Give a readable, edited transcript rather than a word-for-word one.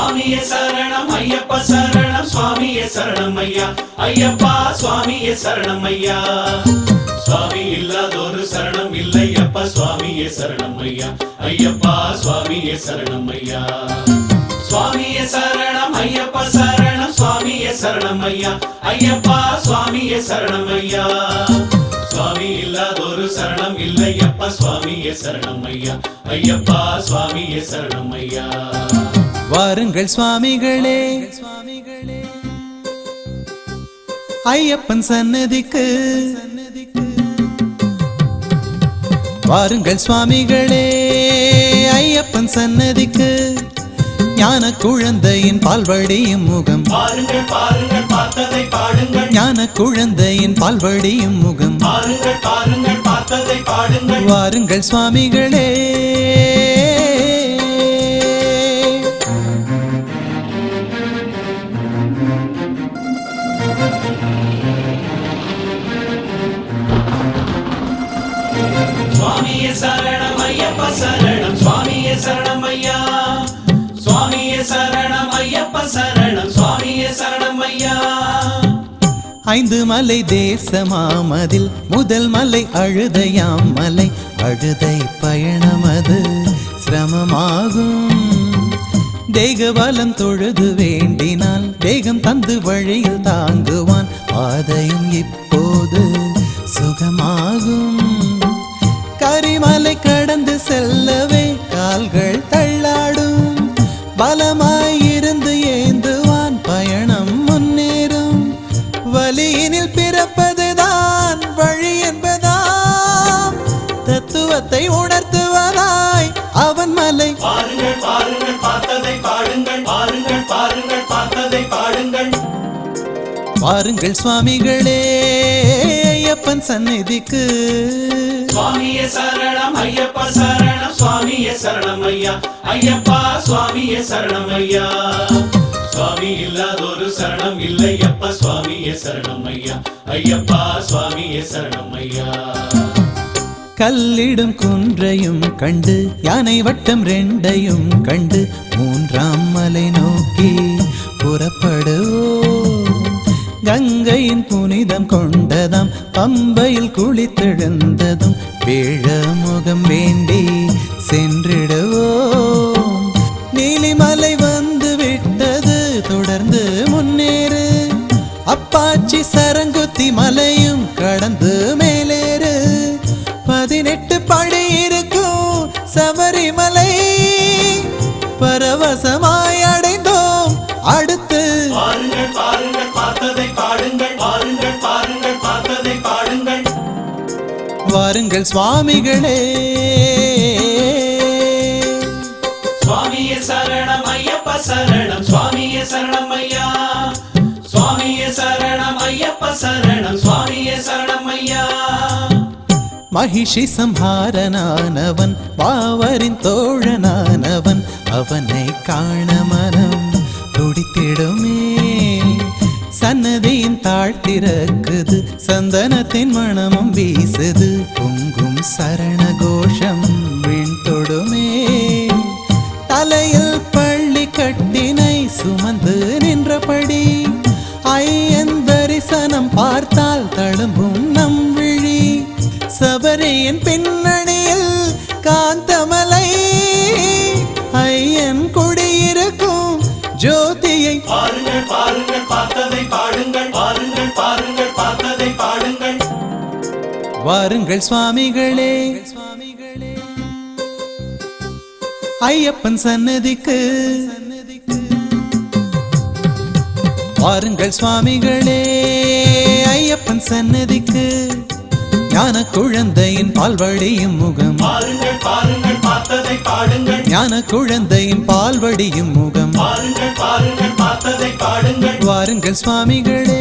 சுவாமியே சரணம் ஐயப்ப சரணம் சுவாமியே சரணம் ஐயா ஐயப்பா சுவாமியே சரணம் ஐயா சுவாமி இல்லாதொரு சரணம் இல்லையப்பா சுவாமியே சரணம் ஐயா ஐயப்பா சுவாமியே சரணம் ஐயா சுவாமியே சரணம் ஐயப்ப சரணம் சுவாமியே சரணம் ஐயா ஐயப்பா சுவாமியே சரணம் ஐயா சுவாமி இல்லாதொரு சரணம் இல்லையப்பா சுவாமியே சரணம் ஐயா ஐயப்பா சுவாமியே சரணம் ஐயா வாருங்கள் சுவாமிகளே ஐயப்பன் சன்னதிக்கு வாருங்கள் சுவாமிகளே ஐயப்பன் சன்னதிக்கு ஞான குழந்தையின் பால்வடியும் முகம் பாருங்கள் பாருங்கள் பார்த்ததை பாடுங்கள் ஞான குழந்தையின் பால்வடியும் முகம் பாருங்கள் பாருங்கள் பார்த்ததை பாடுங்கள் வாருங்கள் சுவாமிகளே சுவாமியே சரணம் ஐயப்ப சரணம் சுவாமியே சரணம் ஐயா சுவாமியே சரணம் ஐயப்ப சரணம் சுவாமியே சரணம் ஐயா ஐந்து மலை தேசமாமதில் முதல் மலை அழுதையாம் மலை அழுதை பயணமது சிரமமாகும் தேகபலம் தொழுது வேண்டினால் தேகம் தந்து வழியில் தாங்குவான் பாதையும் இப்போது சுகமாகும் கரிமலை கடந்து செல்லவே கால்கள் தள்ளாடும் பலமாயிருந்து ஏந்துவான் பயணம் முன்னேறும் வலியினில் பிறப்பதுதான் வழி என்பதாம் தத்துவத்தை உணர்த்துவதாய் அவன் மலை பாருங்கள் பாருங்கள் பார்த்ததை பாடுங்கள் பாருங்கள் பாருங்கள் பார்த்ததை பாடுங்கள் வாருங்கள் சுவாமிகளே ஐயப்பன் சந்நிதிக்கு சுவாமியே சரணம் ஐயப்ப சரணம் சுவாமியே சரணம் ஐயா ஐயப்பா சுவாமியே சரணம் ஐயா சுவாமி இல்லாதொரு சரணம் இல்லையப்பா சுவாமியே சரணம் ஐயா ஐயப்பா சுவாமியே சரணம் ஐயா கல்லிடும் குன்றையும் கண்டு யானை வட்டம் ரெண்டையும் கண்டு மூன்றாம் மலை நோக்கி புறப்படுவோம் கங்கையின் புனிதம் கொண்டதாம் பம்பையில் குளித்தெழுந்ததும் வேழமுகம் வேண்டி சென்றிடுவோம் நீலிமலை வந்து விட்டது தொடர்ந்து முன்னேறு அப்பாச்சி சரங்குத்தி மலையும் கடந்து மேலேறு 18 படி இருக்கும் சபரிமலை பரவசமாய் அடைந்தோம் அடுத்து பாருங்கள் பாருங்கள் பார்த்ததை பாடுங்கள் பாருங்கள் பாருங்கள் பார்த்ததை பாடுங்கள் வாருங்கள் சுவாமிகளே சுவாமியே சரணம் ஐயப்ப சரணம் சுவாமியே சரணம் ஐயா சுவாமியே சரணம் ஐயப்ப சரணம் சுவாமியே சரணம் ஐயா மகிஷி சம்ஹாரனானவன் பாவரின் தோழனானவன் அவனை காண மனம் துடித்திடுமே சன்னதியின் தாழ்த்திறக்குது சந்தனத்தின் மணமும் வீசுது பொங்கும் சரண கோஷம் விண்தொடுமே தலையில் பள்ளி கட்டினை சுமந்து நின்றபடி ஐயன் தரிசனம் பார்த்தால் தழும்பும் நம் விழி சபரியின் பின்னணியில் காந்தமலை ஐயன் குடியிருக்கும் ஜோதியை பாருங்கள் பாருங்கள் பார்த்ததை பாடுங்கள் பாருங்கள் பாருங்கள் பார்த்ததை பாடுங்கள் வாருங்கள் சுவாமிகளே ஐயப்பன் சன்னதிக்கு வாருங்கள் சுவாமிகளே ஐயப்பன் சன்னதிக்கு ஞான குழந்தையின் பால்வடியும் முகம் பாருங்கள் பாருங்கள் பார்த்ததை பாடுங்கள் ஞான குழந்தையின் பால்வடியும் முகம் பாருங்கள் பாருங்கள் பார்த்ததை பாடுங்கள் வாருங்கள் சுவாமிகளே